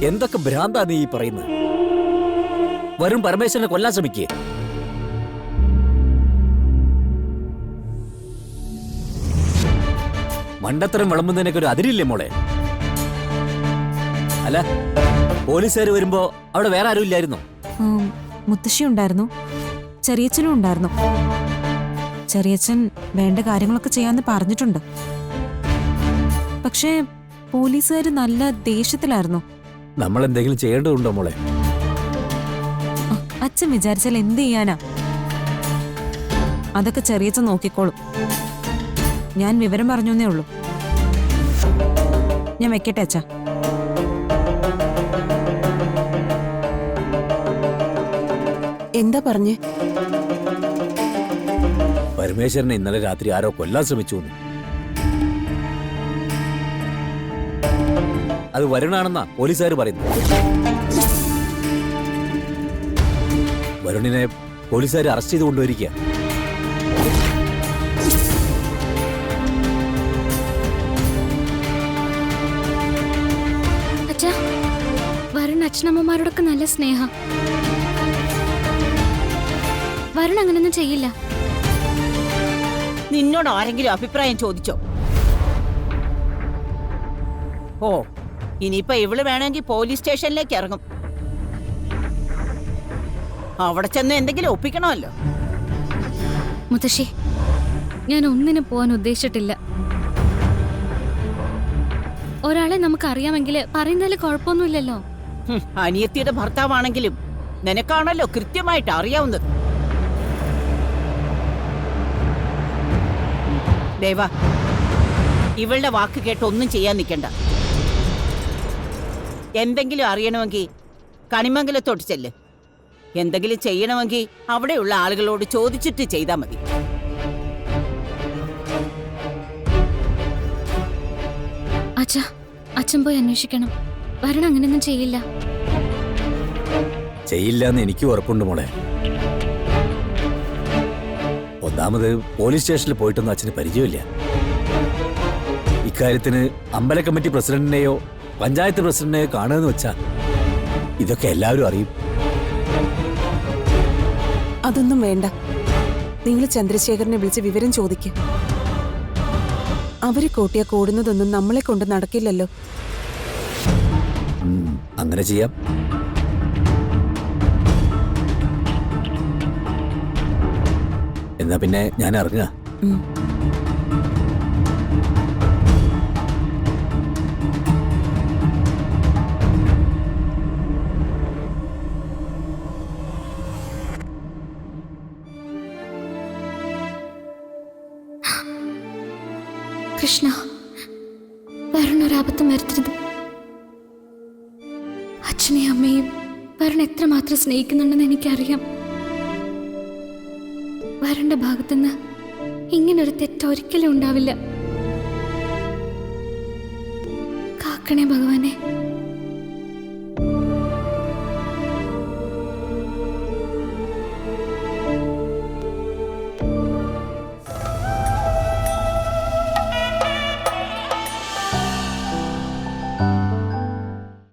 എന്തൊക്കെ ഭ്രാന്താ നീ ഈ പറയുന്നത്? വരുൺ പരമേശ്വരനെ കൊല്ലാൻ ശ്രമിക്കേ? മണ്ടത്തരം വിളമ്പുന്നതിനൊക്കെ ഒരു അതിരില്ലേ മോളെ? അല്ല, പോലീസുകാർ വരുമ്പോ അവിടെ വേറെ ആരും ഇല്ലായിരുന്നോ? മുത്തശ്ശി ഉണ്ടായിരുന്നു, ചെറിയച്ഛനും ഉണ്ടായിരുന്നു. ചെറിയച്ഛൻ വേണ്ട കാര്യങ്ങളൊക്കെ ചെയ്യാന്ന് പറഞ്ഞിട്ടുണ്ട്. പക്ഷേ പോലീസുകാർ നല്ല ദേഷ്യത്തിലായിരുന്നു. നമ്മൾ എന്തെങ്കിലും ചെയ്യേണ്ടതുണ്ടോ മോളെ? അച്ഛൻ വിചാരിച്ചാൽ എന്ത് ചെയ്യാനാ? അതൊക്കെ ചെറിയച്ഛൻ നോക്കിക്കോളും. ഞാൻ വിവരം പറഞ്ഞേ ഉള്ളൂ. ഞാൻ വെക്കട്ടെ അച്ഛാ. എന്താ പറഞ്ഞേ? പരമേശ്വരനെ ഇന്നലെ രാത്രി ആരോ കൊല്ലാൻ ശ്രമിച്ചു. അത് വരുണാണെന്നാ പോലീസുകാർ പറയുന്നു. വരുണിനെ പോലീസുകാർ അറസ്റ്റ് ചെയ്ത് കൊണ്ടുവരിക. വരുൺ അച്ഛനമ്മമാരോടൊക്കെ നല്ല സ്നേഹ. വരുൺ അങ്ങനൊന്നും ചെയ്യില്ല. നിന്നോട് ആരെങ്കിലും അഭിപ്രായം ചോദിച്ചോ? ഓ, ഇനിയിപ്പോ ഇവള് വേണമെങ്കിൽ പോലീസ് സ്റ്റേഷനിലേക്ക് ഇറങ്ങും. അവിടെ ചെന്ന് എന്തെങ്കിലും ഒപ്പിക്കണമല്ലോ. മുത്തശ്ശി, ഞാൻ ഒന്നിനും പോവാൻ ഉദ്ദേശിച്ചിട്ടില്ല. ഒരാളെ നമുക്ക് അറിയാമെങ്കിൽ പറയുന്നതിൽ കുഴപ്പമൊന്നുമില്ലല്ലോ. അനിയത്തിയുടെ ഭർത്താവാണെങ്കിലും നിനക്കാണല്ലോ കൃത്യമായിട്ട് അറിയാവുന്നത്. ദേവാ, ഇവളുടെ വാക്ക് കേട്ട് ഒന്നും ചെയ്യാൻ നിൽക്കണ്ട. എന്തെങ്കിലും അറിയണമെങ്കിൽ കണിമംഗലത്തോട്ട് ചെല്ല്. എന്തെങ്കിലും ചെയ്യണമെങ്കിൽ അവിടെയുള്ള ആളുകളോട് ചോദിച്ചിട്ട് ചെയ്താൽ മതി. അച്ഛാ, അച്ഛൻ പോയി അന്വേഷിക്കണം. വരുൺ അങ്ങനെയൊന്നും ചെയ്യില്ല. ചെയ്യില്ലെന്ന് എനിക്ക് ഉറപ്പുണ്ട് മോളെ. ഒന്നാമത് പോലീസ് സ്റ്റേഷനിൽ പോയിട്ടൊന്നും അച്ഛന് പരിചയമില്ല. ഇക്കാര്യത്തിന് അമ്പല കമ്മിറ്റി പ്രസിഡന്റിനെയോ പഞ്ചായത്ത് പ്രസിഡന്റിനെയോ കാണുമെന്ന് വെച്ചാ ഇതൊക്കെ എല്ലാവരും അറിയും. അതൊന്നും വേണ്ട. നിങ്ങൾ ചന്ദ്രശേഖരനെ വിളിച്ച് വിവരം ചോദിക്കും. അവരെ കൂട്ടിയാ കൂടുന്നതൊന്നും നമ്മളെ കൊണ്ട് നടക്കില്ലല്ലോ. അങ്ങനെ ചെയ്യാം. എന്നാ പിന്നെ ഞാൻ ഇറങ്ങുക. കൃഷ്ണ, വരുണൊരബദ്ധം വരുത്തരുത്. അച്ഛനെയും അമ്മയും വരുൺ എത്രമാത്രം സ്നേഹിക്കുന്നുണ്ടെന്ന് എനിക്കറിയാം. വരുണിന്റെ ഭാഗത്തുനിന്ന് ഇങ്ങനൊരു തെറ്റ് ഒരിക്കലും ഉണ്ടാവില്ല. കാക്കണേ ഭഗവാനെ.